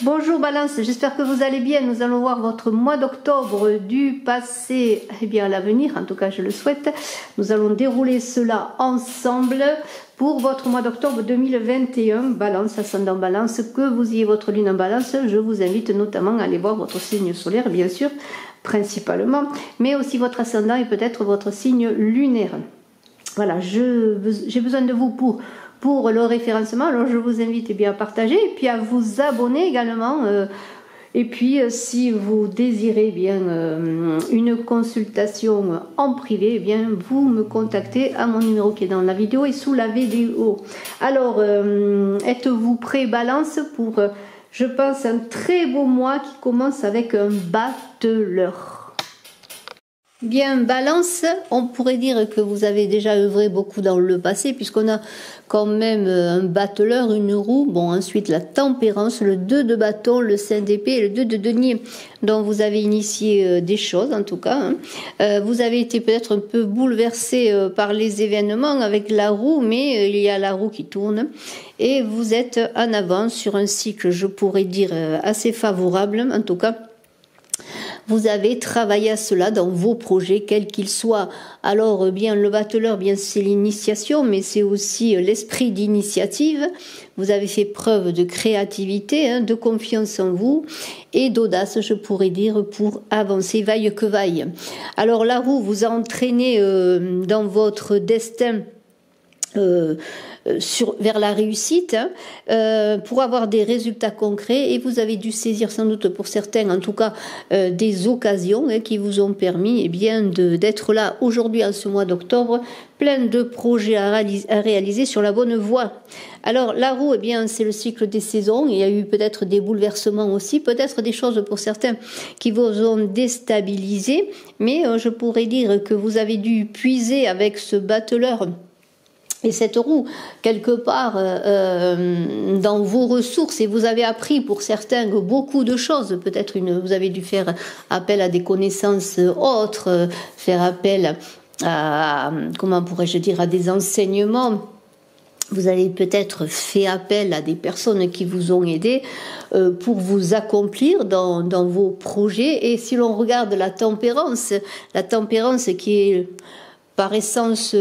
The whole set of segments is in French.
Bonjour Balance, j'espère que vous allez bien. Nous allons voir votre mois d'octobre du passé à l'avenir, en tout cas je le souhaite. Nous allons dérouler cela ensemble pour votre mois d'octobre 2021. Balance, ascendant Balance, que vous ayez votre lune en Balance, je vous invite notamment à aller voir votre signe solaire, bien sûr, principalement, mais aussi votre ascendant et peut-être votre signe lunaire. Voilà, j'ai besoin de vous pour le référencement, alors je vous invite à partager et puis à vous abonner également. Et puis si vous désirez une consultation en privé, vous me contactez à mon numéro qui est dans la vidéo et sous la vidéo. Alors, êtes-vous prêts, Balance, pour, je pense, un très beau mois qui commence avec un battleur. Bien, Balance, on pourrait dire que vous avez déjà œuvré beaucoup dans le passé, puisqu'on a quand même un battleur, une roue, bon, ensuite la tempérance, le 2 de bâton, le 5 d'épée et le 2 de denier, dont vous avez initié des choses en tout cas. Vous avez été peut-être un peu bouleversé par les événements avec la roue, mais il y a la roue qui tourne et vous êtes en avance sur un cycle, je pourrais dire, assez favorable en tout cas. Vous avez travaillé à cela dans vos projets, quels qu'ils soient. Alors, le battleur, c'est l'initiation, mais c'est aussi l'esprit d'initiative. Vous avez fait preuve de créativité, de confiance en vous et d'audace, je pourrais dire, pour avancer vaille que vaille. Alors, la roue vous a entraîné dans votre destin vers la réussite pour avoir des résultats concrets, et vous avez dû saisir sans doute pour certains en tout cas des occasions qui vous ont permis d'être là aujourd'hui en ce mois d'octobre, plein de projets à réaliser sur la bonne voie. Alors la roue, c'est le cycle des saisons. Il y a eu peut-être des bouleversements aussi, peut-être des choses pour certains qui vous ont déstabilisé, mais je pourrais dire que vous avez dû puiser avec ce battleur et cette roue, quelque part, dans vos ressources, et vous avez appris pour certains beaucoup de choses. Peut-être vous avez dû faire appel à des connaissances autres, faire appel à, comment pourrais-je dire, à des enseignements. Vous avez peut-être fait appel à des personnes qui vous ont aidé pour vous accomplir dans vos projets. Et si l'on regarde la tempérance qui est par essence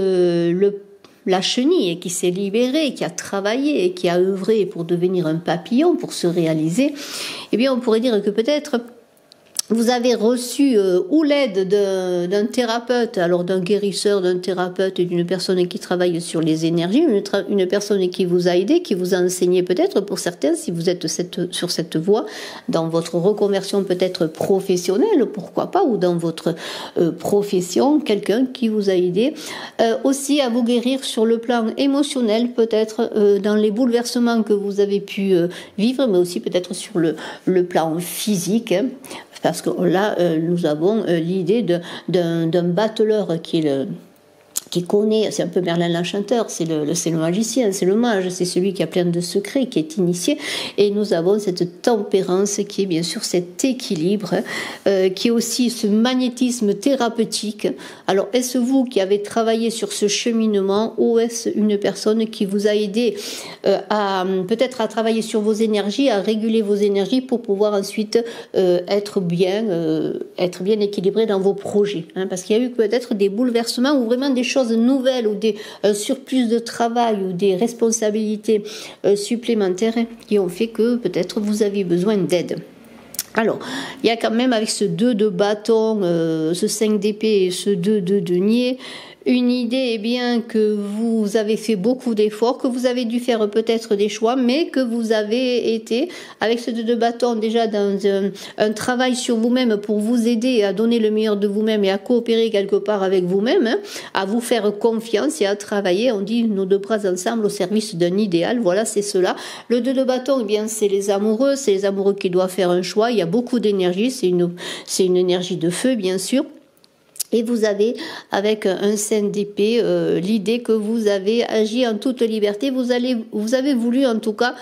la chenille qui s'est libérée, qui a travaillé, qui a œuvré pour devenir un papillon, pour se réaliser, on pourrait dire que peut-être vous avez reçu ou l'aide d'un thérapeute, alors d'un guérisseur, d'un thérapeute et d'une personne qui travaille sur les énergies, une personne qui vous a aidé, qui vous a enseigné peut-être pour certains, si vous êtes sur cette voie, dans votre reconversion peut-être professionnelle, pourquoi pas, ou dans votre profession, quelqu'un qui vous a aidé aussi à vous guérir sur le plan émotionnel, peut-être dans les bouleversements que vous avez pu vivre, mais aussi peut-être sur le plan physique, parce que là, nous avons l'idée d'un battleur qui connaît, c'est un peu Merlin l'Enchanteur, c'est le magicien, c'est le mage, c'est celui qui a plein de secrets, qui est initié, et nous avons cette tempérance qui est bien sûr cet équilibre, qui est aussi ce magnétisme thérapeutique. Alors, est-ce vous qui avez travaillé sur ce cheminement, ou est-ce une personne qui vous a aidé peut-être à travailler sur vos énergies, à réguler vos énergies pour pouvoir ensuite être bien équilibré dans vos projets, parce qu'il y a eu peut-être des bouleversements ou vraiment des choses nouvelles ou des surplus de travail ou des responsabilités supplémentaires qui ont fait que peut-être vous aviez besoin d'aide. Alors, il y a quand même avec ce 2 de bâton, ce 5 d'épée et ce 2 de denier, une idée que vous avez fait beaucoup d'efforts, que vous avez dû faire peut-être des choix, mais que vous avez été, avec ce 2 de bâton, déjà dans un travail sur vous-même pour vous aider à donner le meilleur de vous-même et à coopérer quelque part avec vous-même, à vous faire confiance et à travailler, on dit nos deux bras ensemble au service d'un idéal, voilà, c'est cela. Le 2 de bâton, c'est les amoureux qui doivent faire un choix, il y a beaucoup d'énergie, c'est une énergie de feu, bien sûr. Et vous avez, avec un 5 d'épée, l'idée que vous avez agi en toute liberté. Vous avez voulu, en tout cas,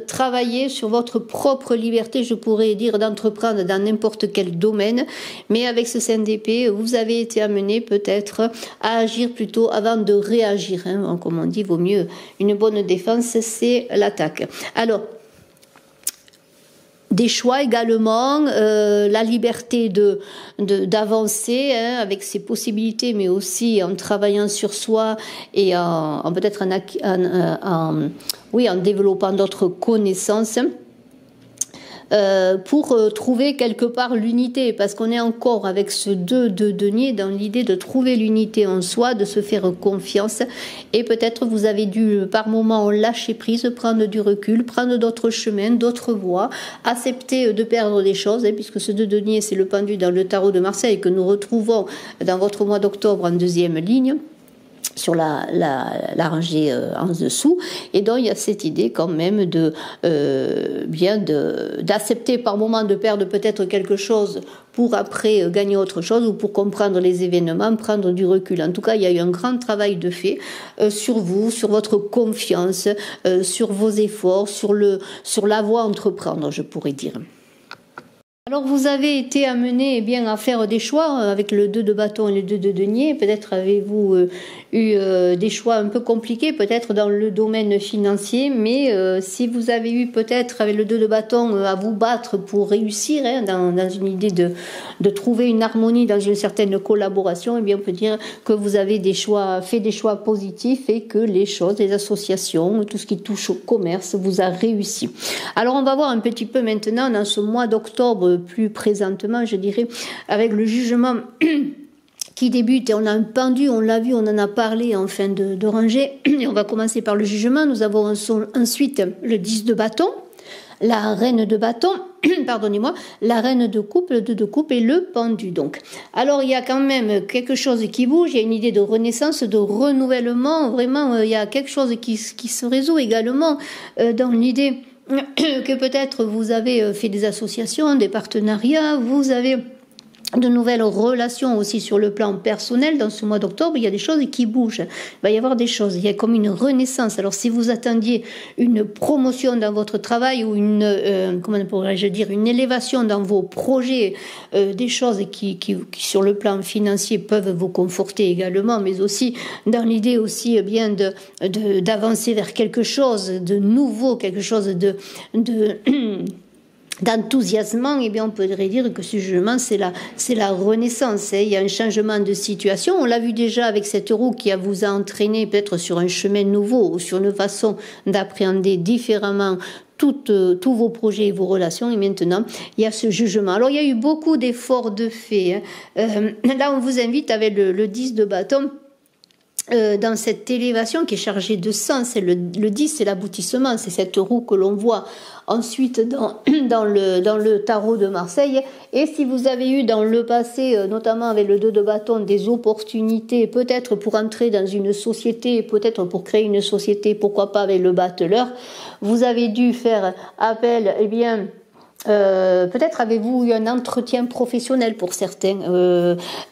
travailler sur votre propre liberté, je pourrais dire, d'entreprendre dans n'importe quel domaine. Mais avec ce 5 d'épée, vous avez été amené peut-être à agir plutôt avant de réagir. Comme on dit, vaut mieux une bonne défense, c'est l'attaque. Alors, des choix également, la liberté d'avancer avec ses possibilités, mais aussi en travaillant sur soi et en peut-être en développant d'autres connaissances. Pour trouver quelque part l'unité, parce qu'on est encore avec ce 2 de denier dans l'idée de trouver l'unité en soi, de se faire confiance, et peut-être vous avez dû par moments lâcher prise, prendre du recul, prendre d'autres chemins, d'autres voies, accepter de perdre des choses, puisque ce 2 de denier c'est le pendu dans le tarot de Marseille que nous retrouvons dans votre mois d'octobre en deuxième ligne, sur la rangée en dessous, et donc il y a cette idée quand même d'accepter par moment de perdre peut-être quelque chose pour après gagner autre chose, ou pour comprendre les événements, prendre du recul. En tout cas, il y a eu un grand travail de fait sur vous, sur votre confiance, sur vos efforts, sur la voie à entreprendre, je pourrais dire. Alors vous avez été amené à faire des choix avec le 2 de bâton et le 2 de denier. Peut-être avez-vous eu des choix un peu compliqués, peut-être dans le domaine financier, mais si vous avez eu peut-être avec le 2 de bâton à vous battre pour réussir dans une idée de trouver une harmonie dans une certaine collaboration, on peut dire que vous avez fait des choix positifs et que les choses, les associations, tout ce qui touche au commerce vous a réussi. Alors on va voir un petit peu maintenant dans ce mois d'octobre, plus présentement, je dirais, avec le jugement qui débute, et on a un pendu, on l'a vu, on en a parlé en fin de rangée, et on va commencer par le jugement. Nous avons ensuite le 10 de bâton, la reine de bâton, pardonnez-moi, la reine de coupe, le 2 de coupe et le pendu. Donc, alors il y a quand même quelque chose qui bouge, il y a une idée de renaissance, de renouvellement, vraiment il y a quelque chose qui se résout également dans l'idée que peut-être vous avez fait des associations, des partenariats, vous avez de nouvelles relations aussi sur le plan personnel. Dans ce mois d'octobre, il y a des choses qui bougent. Il va y avoir des choses, il y a comme une renaissance. Alors si vous attendiez une promotion dans votre travail ou comment pourrais-je dire, une élévation dans vos projets, des choses qui sur le plan financier peuvent vous conforter également, mais aussi dans l'idée aussi d'avancer vers quelque chose de nouveau, quelque chose d'enthousiasmant, on pourrait dire que ce jugement, c'est la renaissance. Il y a un changement de situation. On l'a vu déjà avec cette roue qui vous a entraîné peut-être sur un chemin nouveau ou sur une façon d'appréhender différemment tous vos projets et vos relations, et maintenant il y a ce jugement. Alors il y a eu beaucoup d'efforts de fait. Là on vous invite avec le 10 de bâton, dans cette élévation qui est chargée de sens. Le 10 c'est l'aboutissement, c'est cette roue que l'on voit ensuite dans le tarot de Marseille. Et si vous avez eu dans le passé, notamment avec le 2 de bâton, des opportunités peut-être pour entrer dans une société, peut-être pour créer une société, pourquoi pas avec le battleur, vous avez dû faire appel peut-être avez-vous eu un entretien professionnel pour certains,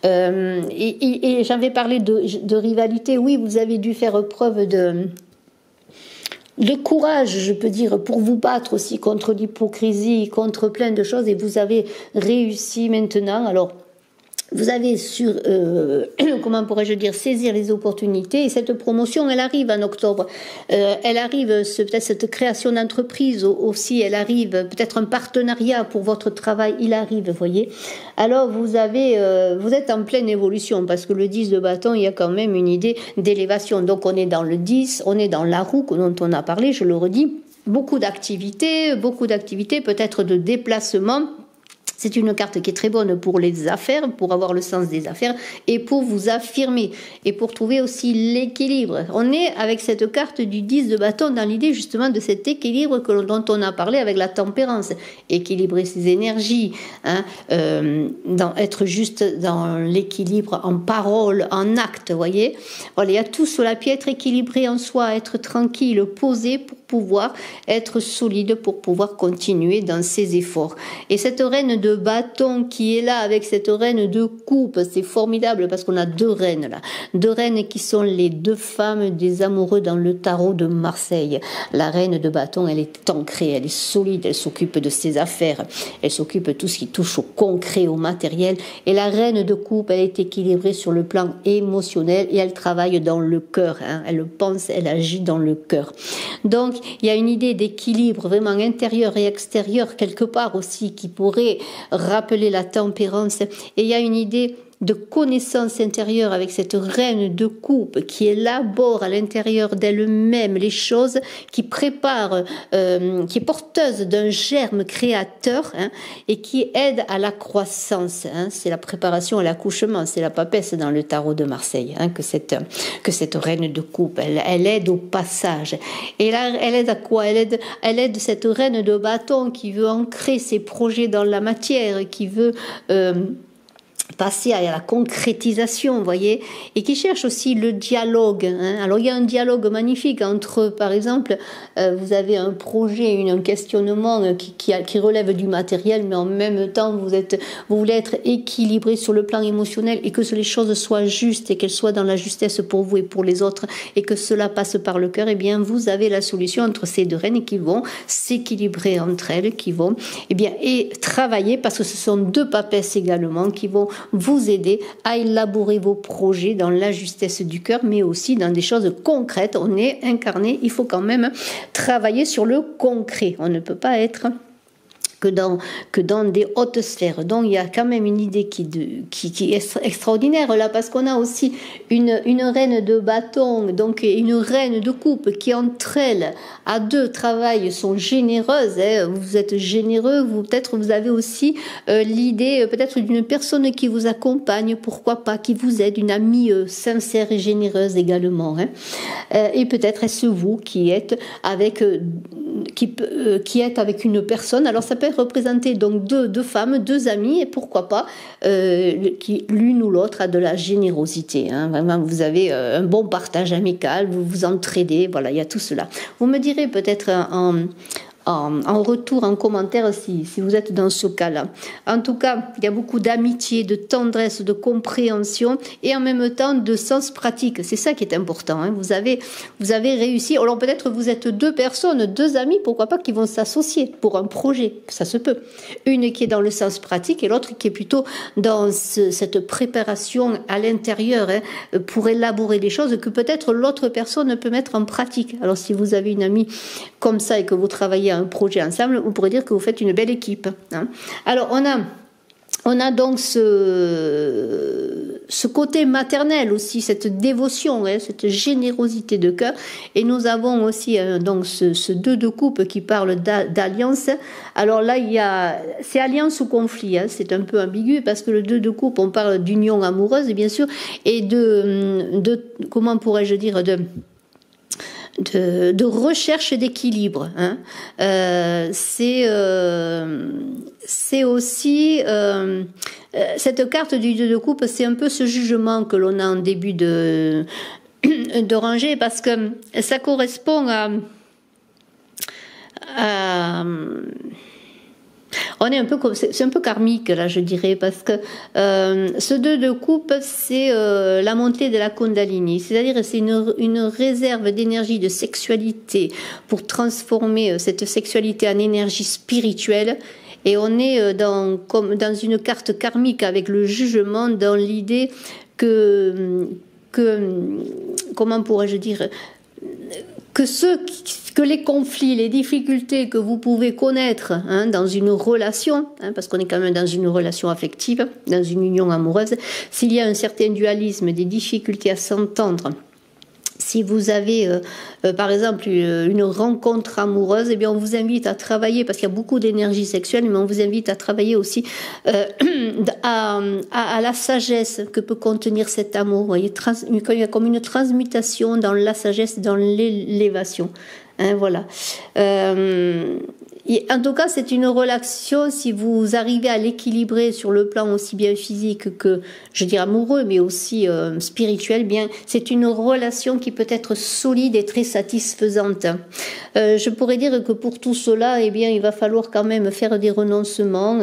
et j'avais parlé de rivalité. Oui, vous avez dû faire preuve de courage, je peux dire, pour vous battre aussi contre l'hypocrisie, contre plein de choses, et vous avez réussi maintenant. Alors vous avez comment pourrais-je dire, saisir les opportunités, et cette promotion, elle arrive en octobre. Elle arrive, peut-être cette création d'entreprise aussi, elle arrive, peut-être un partenariat pour votre travail, il arrive, vous voyez. Alors vous êtes en pleine évolution, parce que le 10 de bâton, il y a quand même une idée d'élévation. Donc on est dans le 10, on est dans la roue dont on a parlé, je le redis, beaucoup d'activités, peut-être de déplacements. C'est une carte qui est très bonne pour les affaires, pour avoir le sens des affaires et pour vous affirmer et pour trouver aussi l'équilibre. On est avec cette carte du 10 de bâton dans l'idée justement de cet équilibre dont on a parlé avec la tempérance. Équilibrer ses énergies, être juste dans l'équilibre en parole, en acte, vous voyez. Voilà, il y a tout cela, puis être équilibré en soi, être tranquille, posé pour pouvoir être solide, pour pouvoir continuer dans ses efforts. Et cette reine de bâton qui est là avec cette reine de coupe, c'est formidable parce qu'on a deux reines là, deux reines qui sont les deux femmes des amoureux dans le tarot de Marseille. La reine de bâton, elle est ancrée, elle est solide, elle s'occupe de ses affaires, elle s'occupe de tout ce qui touche au concret, au matériel, et la reine de coupe, elle est équilibrée sur le plan émotionnel et elle travaille dans le cœur, elle pense, elle agit dans le cœur. Donc il y a une idée d'équilibre vraiment intérieur et extérieur quelque part aussi qui pourrait rappeler la tempérance. Et il y a une idée de connaissance intérieure avec cette reine de coupe qui élabore à l'intérieur d'elle-même les choses, qui prépare, qui est porteuse d'un germe créateur, hein, et qui aide à la croissance. Hein. C'est la préparation à l'accouchement, c'est la papesse dans le tarot de Marseille, hein, que cette reine de coupe, elle aide au passage. Et là, elle aide à quoi? Elle aide cette reine de bâton qui veut ancrer ses projets dans la matière, qui veut passer à la concrétisation, vous voyez, et qui cherche aussi le dialogue. Hein. Alors il y a un dialogue magnifique entre, par exemple, vous avez un projet, un questionnement qui relève du matériel, mais en même temps vous voulez être équilibré sur le plan émotionnel et que les choses soient justes et qu'elles soient dans la justesse pour vous et pour les autres et que cela passe par le cœur. Et bien vous avez la solution entre ces deux reines qui vont s'équilibrer entre elles, qui vont et travailler, parce que ce sont deux papesses également qui vont vous aider à élaborer vos projets dans la justesse du cœur, mais aussi dans des choses concrètes. On est incarné, il faut quand même travailler sur le concret. On ne peut pas être que dans des hautes sphères. Donc il y a quand même une idée qui est extraordinaire là, parce qu'on a aussi une reine de bâton, donc une reine de coupe qui entre elles à deux travaillent, sont généreuses. Hein. Vous êtes généreux, peut-être vous avez aussi l'idée peut-être d'une personne qui vous accompagne, pourquoi pas, qui vous aide, une amie sincère et généreuse également. Hein. Et peut-être est-ce vous qui êtes avec une personne. Alors ça peut représenter donc deux femmes, deux amies, et pourquoi pas qui l'une ou l'autre a de la générosité. Hein. Vraiment, vous avez un bon partage amical, vous vous entraidez, voilà, il y a tout cela. Vous me direz peut-être en retour, en commentaire, si vous êtes dans ce cas-là. En tout cas, il y a beaucoup d'amitié, de tendresse, de compréhension et en même temps de sens pratique. C'est ça qui est important. Hein. Vous avez réussi. Alors peut-être vous êtes deux personnes, deux amis, pourquoi pas, qui vont s'associer pour un projet. Ça se peut. Une qui est dans le sens pratique et l'autre qui est plutôt dans cette préparation à l'intérieur, hein, pour élaborer des choses que peut-être l'autre personne peut mettre en pratique. Alors si vous avez une amie comme ça et que vous travaillez un projet ensemble, on pourrait dire que vous faites une belle équipe. Hein. Alors on a donc ce côté maternel aussi, cette dévotion, hein, cette générosité de cœur. Et nous avons aussi donc ce 2 de coupe qui parle d'alliance. Alors là, c'est alliance ou conflit. Hein, c'est un peu ambigu parce que le 2 de coupe, on parle d'union amoureuse, bien sûr, et de comment pourrais-je dire, de recherche d'équilibre. Hein. C'est aussi cette carte du 2 de coupe, c'est un peu ce jugement que l'on a en début de rangée, parce que ça correspond à on est un peu comme, c'est un peu karmique là, je dirais, parce que ce 2 de coupe, c'est la montée de la Kundalini, c'est-à-dire c'est une réserve d'énergie, de sexualité pour transformer cette sexualité en énergie spirituelle. Et on est comme dans une carte karmique avec le jugement, dans l'idée que comment pourrais-je dire, que les conflits, les difficultés que vous pouvez connaître, hein, dans une relation, hein, parce qu'on est quand même dans une relation affective, dans une union amoureuse, s'il y a un certain dualisme, des difficultés à s'entendre, si vous avez, par exemple, une rencontre amoureuse, eh bien, on vous invite à travailler, parce qu'il y a beaucoup d'énergie sexuelle, mais on vous invite à travailler aussi à la sagesse que peut contenir cet amour. Vous voyez, il y a comme une transmutation dans la sagesse, dans l'élévation. Hein, voilà. En tout cas, c'est une relation, si vous arrivez à l'équilibrer sur le plan aussi bien physique que, je dirais, amoureux, mais aussi spirituel, bien, c'est une relation qui peut être solide et très satisfaisante. Je pourrais dire que pour tout cela, eh bien, il va falloir quand même faire des renoncements,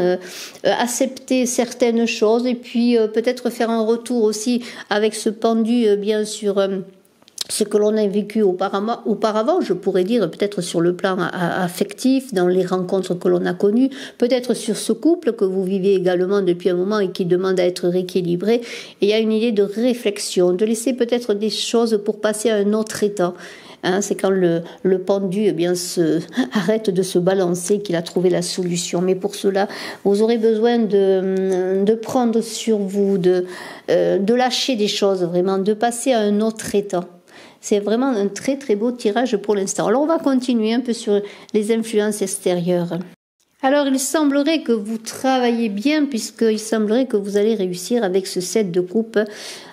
accepter certaines choses, et puis peut-être faire un retour aussi avec ce pendu, bien sûr, ce que l'on a vécu auparavant, je pourrais dire peut-être sur le plan affectif, dans les rencontres que l'on a connues, peut-être sur ce couple que vous vivez également depuis un moment et qui demande à être rééquilibré. Et il y a une idée de réflexion, de laisser peut-être des choses pour passer à un autre état. hein, c'est quand le pendu eh bien, arrête de se balancer qu'il a trouvé la solution. Mais pour cela, vous aurez besoin de prendre sur vous, de lâcher des choses, vraiment, de passer à un autre état. C'est vraiment un très très beau tirage pour l'instant. Alors on va continuer un peu sur les influences extérieures. Alors il semblerait que vous travaillez bien, puisqu'il semblerait que vous allez réussir avec ce 7 de coupe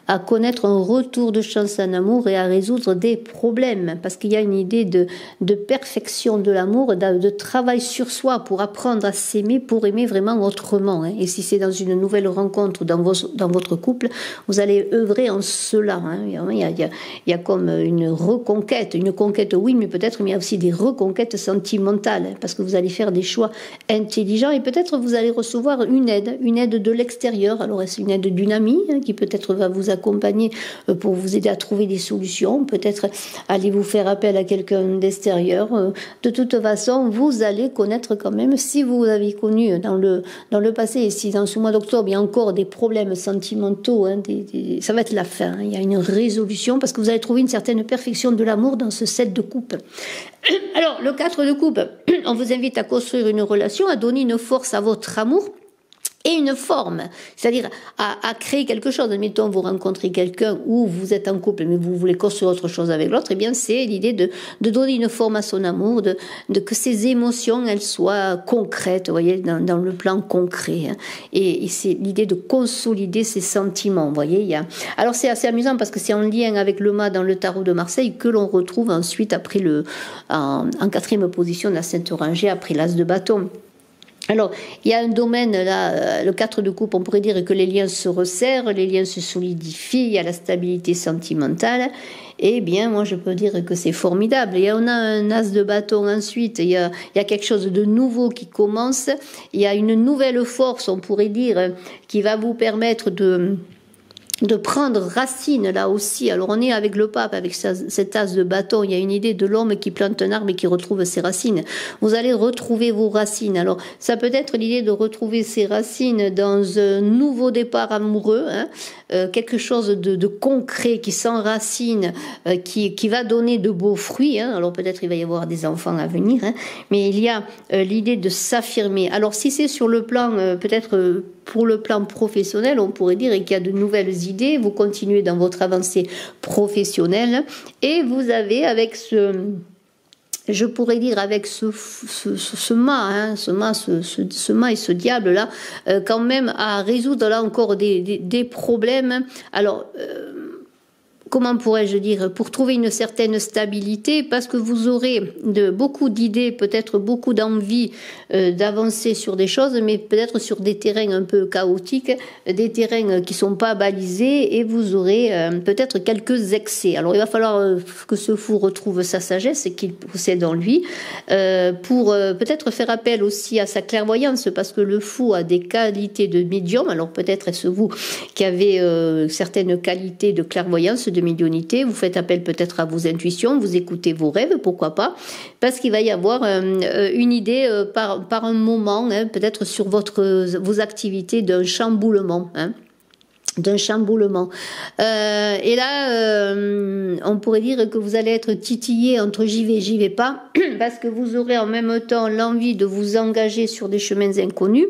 à connaître un retour de chance en amour et à résoudre des problèmes, parce qu'il y a une idée de perfection de l'amour, de travail sur soi pour apprendre à s'aimer, pour aimer vraiment autrement. Hein. Et si c'est dans une nouvelle rencontre dans votre couple, vous allez œuvrer en cela. Hein. Il y a comme une reconquête, une conquête oui, mais peut-être il y a aussi des reconquêtes sentimentales, hein, parce que vous allez faire des choix intelligents et peut-être vous allez recevoir une aide de l'extérieur. Alors est-ce une aide d'une amie hein, qui peut-être va vous accompagner pour vous aider à trouver des solutions, peut-être allez vous faire appel à quelqu'un d'extérieur. De toute façon, vous allez connaître quand même, si vous avez connu dans le passé, et si dans ce mois d'octobre il y a encore des problèmes sentimentaux, hein, ça va être la fin, hein, il y a une résolution parce que vous allez trouver une certaine perfection de l'amour dans ce 7 de coupe. Alors, le 4 de coupe, on vous invite à construire une relation, à donner une force à votre amour, et une forme, c'est-à-dire à créer quelque chose. Admettons, vous rencontrez quelqu'un ou vous êtes en couple, mais vous voulez construire autre chose avec l'autre, eh bien, c'est l'idée de donner une forme à son amour, de que ses émotions, elles soient concrètes, vous voyez, dans le plan concret. Hein. Et c'est l'idée de consolider ses sentiments, vous voyez. Alors, c'est assez amusant parce que c'est en lien avec le mât dans le tarot de Marseille que l'on retrouve ensuite après en 4e position de la Sainte Rangée, après l'As de bâton. Alors, il y a un domaine, là, le 4 de coupe, on pourrait dire que les liens se resserrent, les liens se solidifient, il y a la stabilité sentimentale. Eh bien, moi, je peux dire que c'est formidable. Et on a un as de bâton ensuite, il y a quelque chose de nouveau qui commence, il y a une nouvelle force, on pourrait dire, qui va vous permettre de prendre racine là aussi. Alors on est avec le pape, avec cet as de bâton, il y a une idée de l'homme qui plante un arbre et qui retrouve ses racines. Vous allez retrouver vos racines. Alors ça peut être l'idée de retrouver ses racines dans un nouveau départ amoureux, hein, quelque chose de concret qui s'enracine, qui va donner de beaux fruits. Hein. Alors peut-être il va y avoir des enfants à venir, hein, mais il y a l'idée de s'affirmer. Alors si c'est sur le plan peut-être pour le plan professionnel, on pourrait dire qu'il y a de nouvelles idées, vous continuez dans votre avancée professionnelle et vous avez avec je pourrais dire avec ce mât, hein, ce mât et ce diable là, quand même à résoudre là encore des problèmes. Alors comment pourrais-je dire, pour trouver une certaine stabilité, parce que vous aurez beaucoup d'idées, peut-être beaucoup d'envie d'avancer sur des choses, mais peut-être sur des terrains un peu chaotiques, des terrains qui sont pas balisés, et vous aurez peut-être quelques excès. Alors il va falloir que ce fou retrouve sa sagesse qu'il possède en lui, pour peut-être faire appel aussi à sa clairvoyance, parce que le fou a des qualités de médium. Alors peut-être est-ce vous qui avez certaines qualités de clairvoyance, de médiumnité, vous faites appel peut-être à vos intuitions, vous écoutez vos rêves, pourquoi pas, parce qu'il va y avoir une idée par un moment, hein, peut-être sur vos activités d'un chamboulement, hein. D'un chamboulement. Et là, on pourrait dire que vous allez être titillé entre j'y vais pas, parce que vous aurez en même temps l'envie de vous engager sur des chemins inconnus,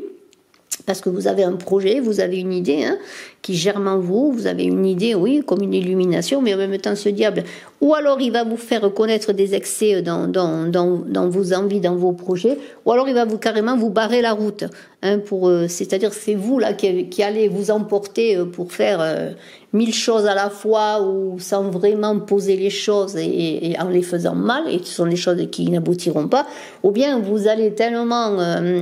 parce que vous avez un projet, vous avez une idée, hein, qui germe en vous, vous avez une idée, oui, comme une illumination, mais en même temps ce diable, ou alors il va vous faire connaître des excès dans vos envies, dans vos projets, ou alors il va carrément vous barrer la route, hein, c'est-à-dire c'est vous là qui allez vous emporter pour faire 1000 choses à la fois ou sans vraiment poser les choses et en les faisant mal, et ce sont des choses qui n'aboutiront pas, ou bien vous allez tellement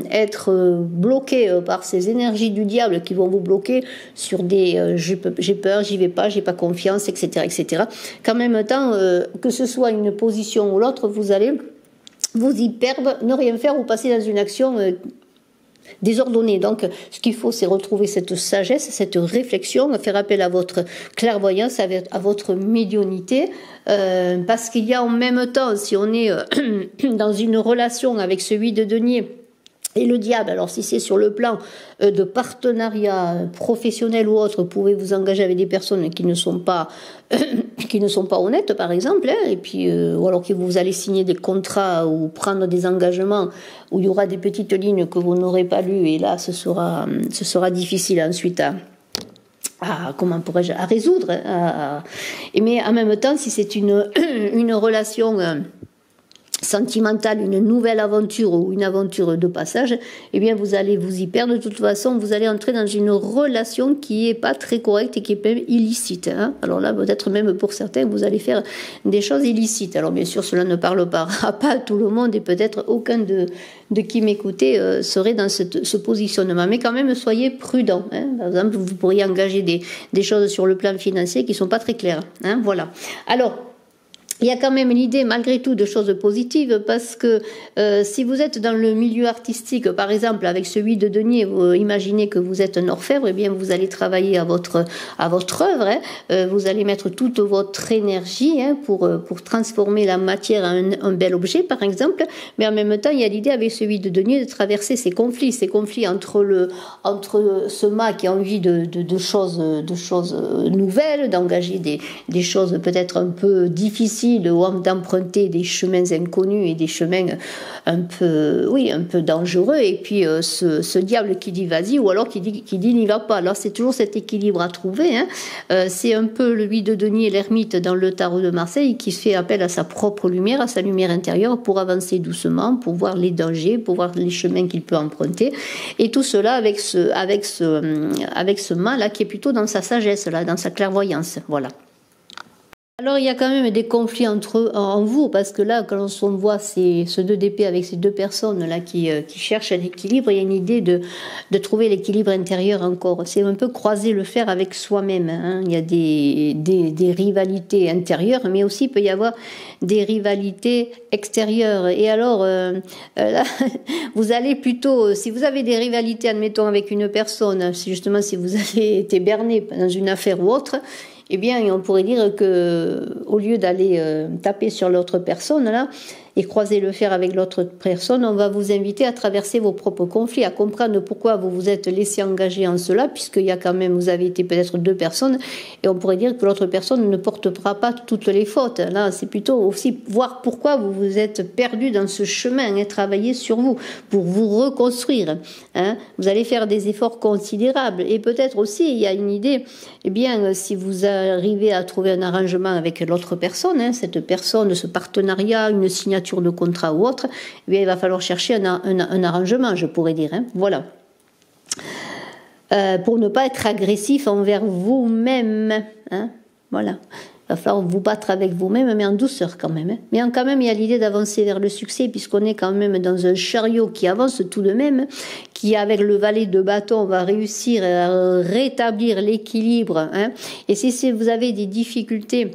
être bloqué par ces énergies du diable qui vont vous bloquer sur des j'ai peur, j'y vais pas, j'ai pas confiance, etc., etc., qu'en même temps, que ce soit une position ou l'autre, vous allez vous y perdre, ne rien faire ou passer dans une action désordonnée. Donc ce qu'il faut, c'est retrouver cette sagesse, cette réflexion, faire appel à votre clairvoyance, à votre médiumnité, parce qu'il y a en même temps, si on est dans une relation avec ce 8 de denier et le diable, alors si c'est sur le plan de partenariat professionnel ou autre, vous pouvez vous engager avec des personnes qui ne sont pas qui ne sont pas honnêtes, par exemple, hein, et puis, ou alors que vous allez signer des contrats ou prendre des engagements où il y aura des petites lignes que vous n'aurez pas lues, et là, ce sera difficile ensuite comment pourrais-je, à résoudre. Mais en même temps, si c'est une relation sentimentale, une nouvelle aventure ou une aventure de passage, eh bien vous allez vous y perdre. De toute façon, vous allez entrer dans une relation qui est pas très correcte et qui est même illicite. Hein. Alors là, peut-être même pour certains, vous allez faire des choses illicites. Alors bien sûr, cela ne parle pas à tout le monde et peut-être aucun de qui m'écoutait serait dans ce positionnement. Mais quand même, soyez prudents. Hein. Par exemple, vous pourriez engager des choses sur le plan financier qui sont pas très claires. Hein. Voilà. Alors, il y a quand même l'idée, malgré tout, de choses positives, parce que si vous êtes dans le milieu artistique, par exemple, avec ce 8 de denier, vous imaginez que vous êtes un orfèvre, eh bien, vous allez travailler à votre œuvre, hein, vous allez mettre toute votre énergie hein, pour transformer la matière en un bel objet, par exemple, mais en même temps, il y a l'idée, avec ce 8 de denier, de traverser ces conflits entre ce mât qui a envie de choses nouvelles, d'engager des choses peut-être un peu difficiles, ou d'emprunter des chemins inconnus et des chemins un peu dangereux, et puis ce diable qui dit vas-y, ou alors qui dit n'y va pas. Alors c'est toujours cet équilibre à trouver. Hein. C'est un peu le 8 de denier, l'ermite dans le tarot de Marseille, qui fait appel à sa propre lumière, à sa lumière intérieure, pour avancer doucement, pour voir les dangers, pour voir les chemins qu'il peut emprunter, et tout cela avec ce mât là qui est plutôt dans sa sagesse là, dans sa clairvoyance. Voilà. Alors il y a quand même des conflits en vous, parce que là, quand on voit ce 2 d'épée avec ces deux personnes là qui cherchent l'équilibre, il y a une idée de trouver l'équilibre intérieur encore. C'est un peu croiser le fer avec soi-même. Hein. Il y a des rivalités intérieures, mais aussi il peut y avoir des rivalités extérieures. Et alors, là, vous allez plutôt, si vous avez des rivalités, admettons, avec une personne, justement si vous avez été berné dans une affaire ou autre, eh bien, on pourrait dire que, au lieu d'aller taper sur l'autre personne là et croiser le fer avec l'autre personne, on va vous inviter à traverser vos propres conflits, à comprendre pourquoi vous vous êtes laissé engager en cela, puisqu'il y a quand même, vous avez été peut-être 2 personnes, et on pourrait dire que l'autre personne ne portera pas toutes les fautes. Là, c'est plutôt aussi voir pourquoi vous vous êtes perdu dans ce chemin, et travailler sur vous pour vous reconstruire. Hein. Vous allez faire des efforts considérables, et peut-être aussi il y a une idée. Eh bien, si vous arrivez à trouver un arrangement avec l'autre personne, hein, cette personne, ce partenariat, une signature de contrat ou autre, eh bien, il va falloir chercher un arrangement, je pourrais dire. Hein. Voilà. Pour ne pas être agressif envers vous-même. Hein. Voilà. Il va falloir vous battre avec vous-même, mais en douceur quand même. Hein. Mais quand même, il y a l'idée d'avancer vers le succès, puisqu'on est quand même dans un chariot qui avance tout de même, qui, avec le valet de bâton, va réussir à rétablir l'équilibre. Hein. Et si vous avez des difficultés,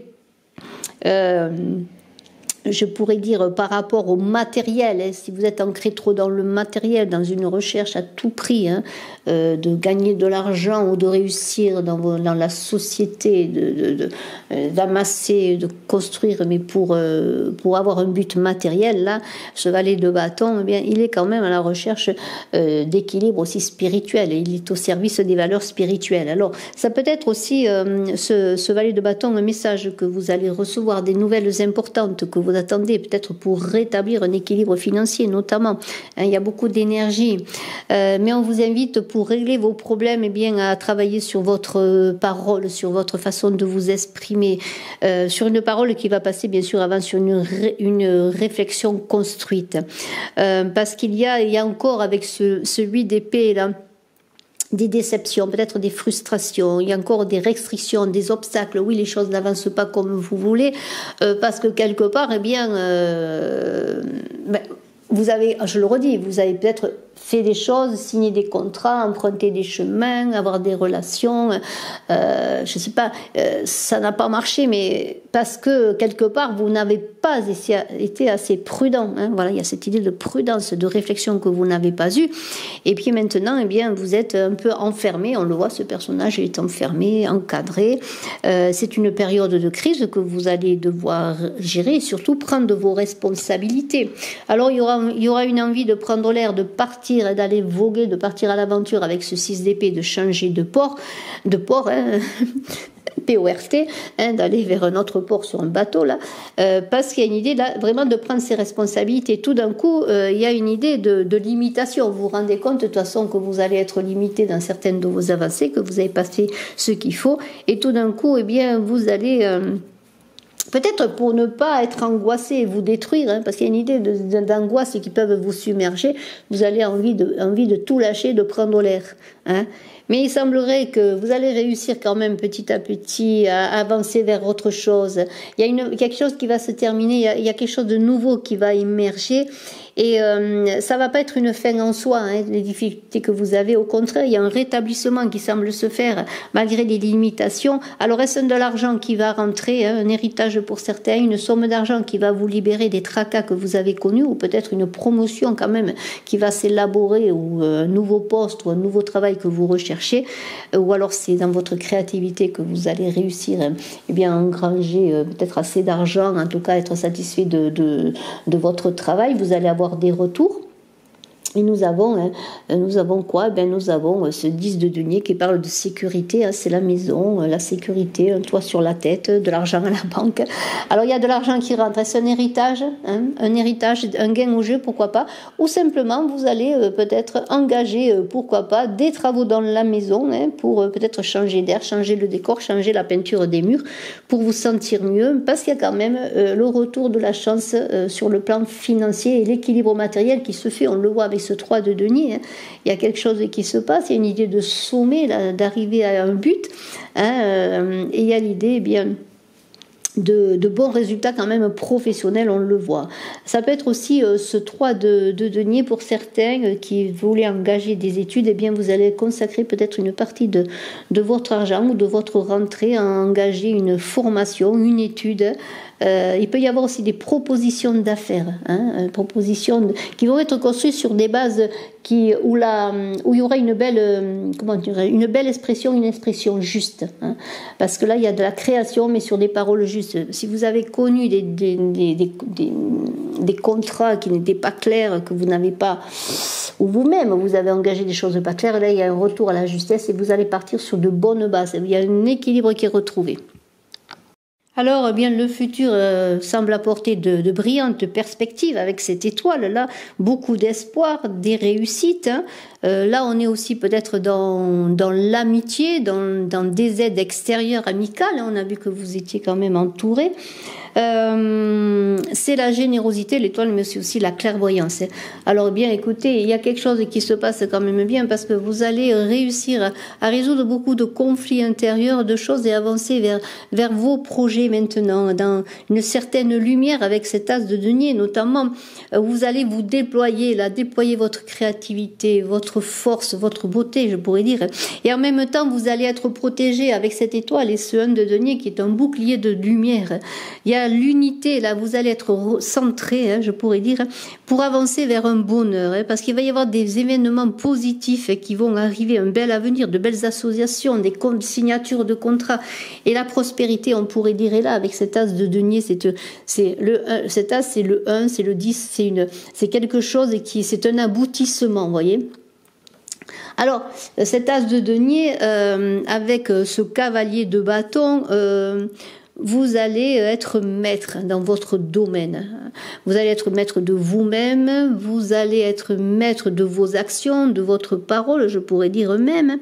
je pourrais dire par rapport au matériel, hein, si vous êtes ancré trop dans le matériel, dans une recherche à tout prix, hein, de gagner de l'argent ou de réussir dans la société, d'amasser, de construire, mais pour avoir un but matériel, là, ce valet de bâton, eh bien, il est quand même à la recherche d'équilibre aussi spirituel, et il est au service des valeurs spirituelles. Alors, ça peut être aussi, ce valet de bâton, un message que vous allez recevoir, des nouvelles importantes que vous attendez, peut-être pour rétablir un équilibre financier, notamment. Hein, il y a beaucoup d'énergie, mais on vous invite, pour régler vos problèmes, eh bien, à travailler sur votre parole, sur votre façon de vous exprimer, sur une parole qui va passer bien sûr avant sur une réflexion construite, parce qu'il y a encore avec ce 8 d'épée là, des déceptions, peut-être des frustrations, il y a encore des restrictions, des obstacles. Oui, les choses n'avancent pas comme vous voulez, parce que quelque part, eh bien, vous avez, je le redis, vous avez peut-être fait des choses, signé des contrats, emprunté des chemins, avoir des relations, je sais pas, ça n'a pas marché, mais parce que quelque part vous n'avez pas été assez prudent. Hein, voilà, il y a cette idée de prudence, de réflexion que vous n'avez pas eue. Et puis maintenant, eh bien, vous êtes un peu enfermé. On le voit, ce personnage est enfermé, encadré. C'est une période de crise que vous allez devoir gérer et surtout prendre vos responsabilités. Alors il y aura une envie de prendre l'air, de partir et d'aller voguer, de partir à l'aventure avec ce 6 d'épée, de changer de port, hein, PORT, hein, d'aller vers un autre port sur un bateau, là, parce qu'il y a une idée là, vraiment de prendre ses responsabilités. Tout d'un coup, il y a une idée de limitation. Vous vous rendez compte de toute façon que vous allez être limité dans certaines de vos avancées, que vous avez passé ce qu'il faut, et tout d'un coup, eh bien, vous allez... peut-être pour ne pas être angoissé et vous détruire, hein, parce qu'il y a une idée d'angoisse qui peuvent vous submerger, vous allez envie de tout lâcher, de prendre l'air. Hein. Mais il semblerait que vous allez réussir quand même petit à petit à avancer vers autre chose. Il y a quelque chose qui va se terminer, il y a quelque chose de nouveau qui va émerger. Et ça va pas être une fin en soi, hein, les difficultés que vous avez. Au contraire, il y a un rétablissement qui semble se faire malgré les limitations. Alors, est-ce de l'argent qui va rentrer, hein, un héritage pour certains, une somme d'argent qui va vous libérer des tracas que vous avez connus, ou peut-être une promotion quand même qui va s'élaborer, ou un nouveau poste, ou un nouveau travail que vous recherchez, ou alors c'est dans votre créativité que vous allez réussir, hein, eh bien, engranger peut-être assez d'argent, en tout cas être satisfait de votre travail. Vous allez avoir des retours. Et nous avons quoi? Ben, nous avons ce 10 de denier qui parle de sécurité, hein, c'est la maison, la sécurité, un toit sur la tête, de l'argent à la banque. Alors il y a de l'argent qui rentre, est-ce un héritage, hein, un gain au jeu, pourquoi pas, ou simplement vous allez peut-être engager, pourquoi pas, des travaux dans la maison, hein, pour peut-être changer d'air, changer le décor, changer la peinture des murs, pour vous sentir mieux, parce qu'il y a quand même le retour de la chance sur le plan financier et l'équilibre matériel qui se fait, on le voit avec ce 3 de denier, hein. Il y a quelque chose qui se passe, il y a une idée de sommet, d'arriver à un but, hein, et il y a l'idée, eh bien, de bons résultats quand même professionnels, on le voit. Ça peut être aussi ce 3 de denier pour certains qui voulaient engager des études, eh bien vous allez consacrer peut-être une partie de votre argent ou de votre rentrée à engager une formation, une étude. Il peut y avoir aussi des propositions d'affaires, hein, qui vont être construites sur des bases où il y aura une belle expression, une expression juste, hein, parce que là il y a de la création, mais sur des paroles justes. Si vous avez connu des contrats qui n'étaient pas clairs, que vous n'avez pas, ou vous-même vous avez engagé des choses pas claires, là il y a un retour à la justesse et vous allez partir sur de bonnes bases. Il y a un équilibre qui est retrouvé. Alors, eh bien, le futur semble apporter de brillantes perspectives avec cette étoile-là, beaucoup d'espoir, des réussites. Hein. Là, on est aussi peut-être dans l'amitié, dans des aides extérieures amicales. Hein. On a vu que vous étiez quand même entourés. C'est la générosité, l'étoile, mais c'est aussi la clairvoyance. Alors bien, écoutez, il y a quelque chose qui se passe quand même bien, parce que vous allez réussir à résoudre beaucoup de conflits intérieurs, de choses, et avancer vers vos projets maintenant, dans une certaine lumière avec cet as de denier, notamment. Vous allez vous déployer votre créativité, votre force, votre beauté, je pourrais dire. Et en même temps, vous allez être protégé avec cette étoile et ce 1 de denier qui est un bouclier de lumière. Il y a l'unité, là, vous allez être centré, hein, je pourrais dire, pour avancer vers un bonheur, hein, parce qu'il va y avoir des événements positifs qui vont arriver, un bel avenir, de belles associations, des signatures de contrats, et la prospérité, on pourrait dire, est là, avec cet as de denier, cet as, c'est le 1, c'est le 10, c'est quelque chose c'est un aboutissement, vous voyez. Alors, cet as de denier, avec ce cavalier de bâton, vous allez être maître dans votre domaine. Vous allez être maître de vous-même, vous allez être maître de vos actions, de votre parole, je pourrais dire même.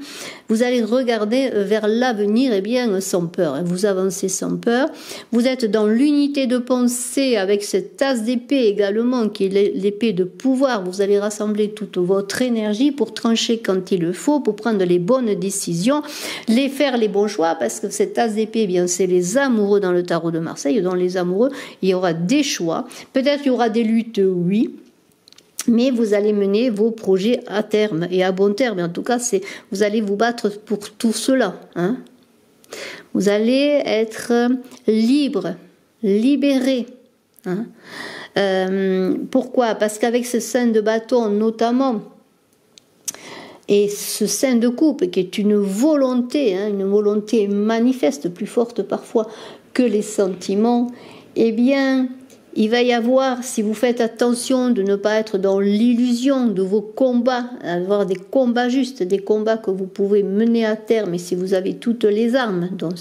Vous allez regarder vers l'avenir, eh bien, sans peur. Vous avancez sans peur. Vous êtes dans l'unité de pensée avec cette tasse d'épée également, qui est l'épée de pouvoir. Vous allez rassembler toute votre énergie pour trancher quand il le faut, pour prendre les bonnes décisions, faire les bons choix, parce que cette tasse d'épée, eh bien, c'est les amoureux dans le tarot de Marseille. Dans les amoureux, il y aura des choix. Peut-être il y aura des luttes, oui, mais vous allez mener vos projets à terme et à bon terme. En tout cas, vous allez vous battre pour tout cela. Hein. Vous allez être libre, libéré. Hein. Pourquoi? Parce qu'avec ce 5 de bâton, notamment, et ce 5 de coupe, qui est une volonté manifeste, plus forte parfois que les sentiments, eh bien, Il va y avoir, si vous faites attention de ne pas être dans l'illusion de vos combats, avoir des combats justes, des combats que vous pouvez mener à terme, et si vous avez toutes les armes, donc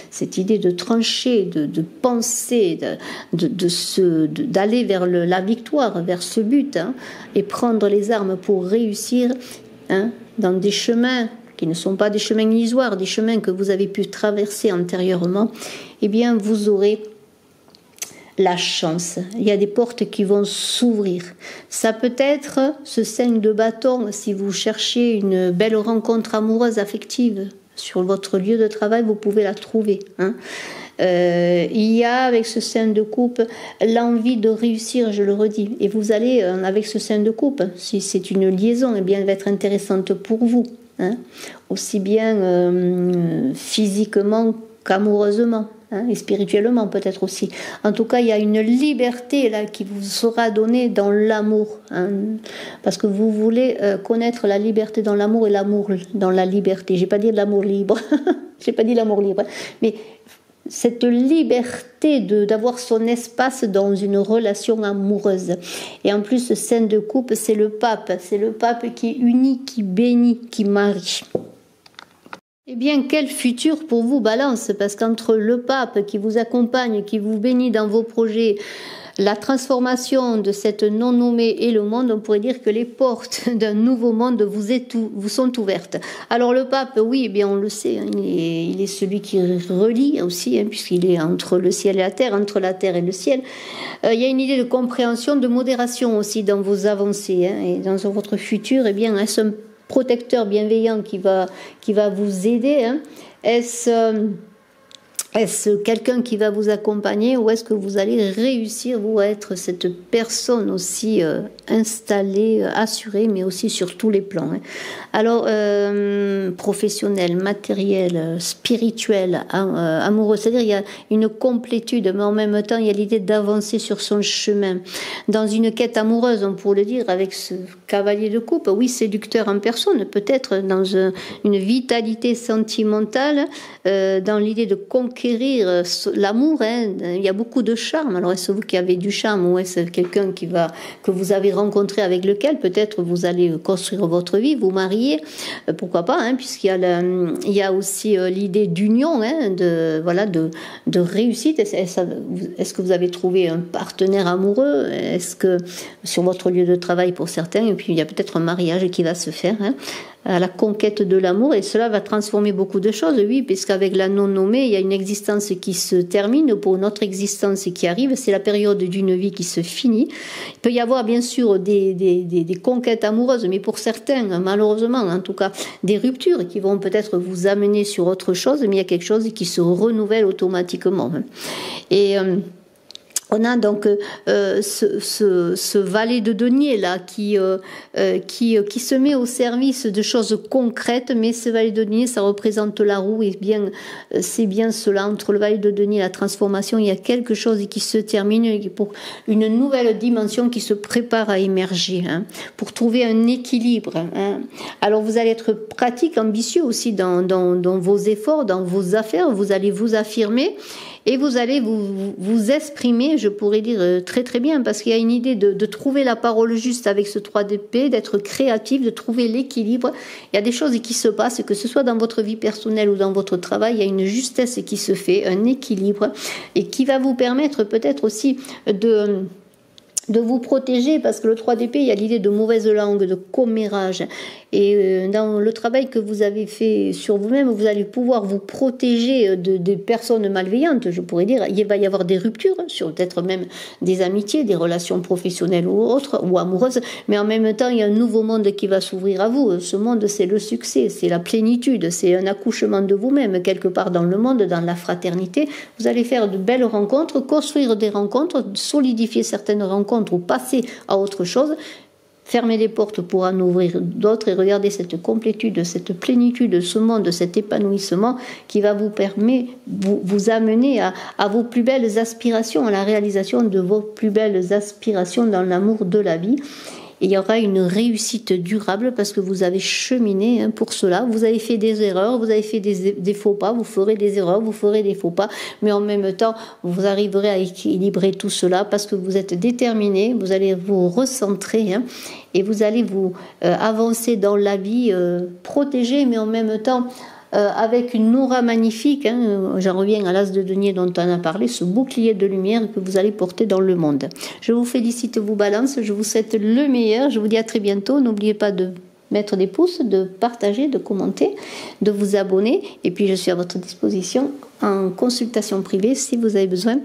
cette idée de trancher, de penser, d'aller vers la victoire, vers ce but, hein, et prendre les armes pour réussir, hein, dans des chemins qui ne sont pas des chemins illusoires, des chemins que vous avez pu traverser antérieurement, eh bien vous aurez la chance. Il y a des portes qui vont s'ouvrir. Ça peut être ce 5 de bâton si vous cherchez une belle rencontre amoureuse, affective sur votre lieu de travail, vous pouvez la trouver, hein. Il y a avec ce 5 de coupe l'envie de réussir, je le redis, et vous allez avec ce 5 de coupe, si c'est une liaison, eh bien elle va être intéressante pour vous, hein, aussi bien physiquement qu'amoureusement, hein, et spirituellement peut-être aussi. En tout cas, il y a une liberté là qui vous sera donnée dans l'amour, hein, parce que vous voulez connaître la liberté dans l'amour et l'amour dans la liberté. J'ai pas dit l'amour libre, j'ai pas dit l'amour libre, mais cette liberté d'avoir son espace dans une relation amoureuse. Et en plus, ce 5 de coupe, c'est le pape qui unit, qui bénit, qui marie. Eh bien, quel futur pour vous, Balance, parce qu'entre le pape qui vous accompagne, qui vous bénit dans vos projets, la transformation de cette non-nommée et le monde, on pourrait dire que les portes d'un nouveau monde vous sont ouvertes. Alors le pape, oui, eh bien on le sait, hein, il est celui qui relie aussi, hein, puisqu'il est entre le ciel et la terre, entre la terre et le ciel. Il y a une idée de compréhension, de modération aussi dans vos avancées, hein, et dans votre futur, eh bien, est-ce un protecteur bienveillant qui va vous aider, hein? Est-ce quelqu'un qui va vous accompagner, ou est-ce que vous allez réussir, vous, à être cette personne aussi installée, assurée, mais aussi sur tous les plans, hein. Alors, professionnel, matériel, spirituel, amoureux, c'est-à-dire il y a une complétude, mais en même temps, il y a l'idée d'avancer sur son chemin. Dans une quête amoureuse, on pourrait le dire, avec ce cavalier de coupe, oui, séducteur en personne, peut-être dans une vitalité sentimentale, dans l'idée de conquérir l'amour, hein. Il y a beaucoup de charme. Alors est-ce vous qui avez du charme, ou est-ce quelqu'un que vous avez rencontré, avec lequel peut-être vous allez construire votre vie, vous marier, pourquoi pas, hein, puisqu'il y a aussi l'idée d'union, hein, de réussite. Est-ce que vous avez trouvé un partenaire amoureux? Est-ce que sur votre lieu de travail pour certains, et puis il y a peut-être un mariage qui va se faire, hein, à la conquête de l'amour, et cela va transformer beaucoup de choses, oui, puisqu'avec la non-nommée, il y a une existence qui se termine pour une autre existence qui arrive, c'est la période d'une vie qui se finit. Il peut y avoir bien sûr des conquêtes amoureuses, mais pour certains, malheureusement, en tout cas, des ruptures qui vont peut-être vous amener sur autre chose, mais il y a quelque chose qui se renouvelle automatiquement. Et on a donc ce valet de denier là qui se met au service de choses concrètes, mais ce valet de denier, ça représente la roue, et bien c'est bien cela, entre le valet de denier et la transformation, il y a quelque chose qui se termine pour une nouvelle dimension qui se prépare à émerger, hein, pour trouver un équilibre, hein. Alors vous allez être pratique, ambitieux aussi dans vos efforts, dans vos affaires, vous allez vous affirmer. Et vous allez vous exprimer, je pourrais dire, très très bien, parce qu'il y a une idée de trouver la parole juste avec ce 3 d'épée, d'être créatif, de trouver l'équilibre. Il y a des choses qui se passent, que ce soit dans votre vie personnelle ou dans votre travail, il y a une justesse qui se fait, un équilibre, et qui va vous permettre peut-être aussi de vous protéger, parce que le 3 d'épée, il y a l'idée de mauvaise langue, de commérage. Et dans le travail que vous avez fait sur vous-même, vous allez pouvoir vous protéger des personnes malveillantes, je pourrais dire. Il va y avoir des ruptures, sur peut-être même des amitiés, des relations professionnelles ou autres, ou amoureuses, mais en même temps, il y a un nouveau monde qui va s'ouvrir à vous. Ce monde, c'est le succès, c'est la plénitude, c'est un accouchement de vous-même, quelque part dans le monde, dans la fraternité. Vous allez faire de belles rencontres, construire des rencontres, solidifier certaines rencontres ou passer à autre chose. Fermer des portes pour en ouvrir d'autres, et regarder cette complétude, cette plénitude, ce monde, cet épanouissement qui va vous permettre, vous amener à vos plus belles aspirations, à la réalisation de vos plus belles aspirations dans l'amour de la vie. et il y aura une réussite durable parce que vous avez cheminé hein, pour cela. Vous avez fait des erreurs, vous avez fait des faux pas, vous ferez des erreurs, vous ferez des faux pas, mais en même temps, vous arriverez à équilibrer tout cela parce que vous êtes déterminé, vous allez vous recentrer hein, et vous allez vous avancer dans la vie protégée, mais en même temps avec une aura magnifique, hein, j'en reviens à l'as de denier dont on a parlé, ce bouclier de lumière que vous allez porter dans le monde. Je vous félicite, vous Balance, je vous souhaite le meilleur, je vous dis à très bientôt, n'oubliez pas de mettre des pouces, de partager, de commenter, de vous abonner, et puis je suis à votre disposition en consultation privée si vous avez besoin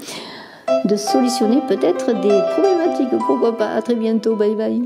de solutionner peut-être des problématiques, pourquoi pas. À très bientôt, bye bye.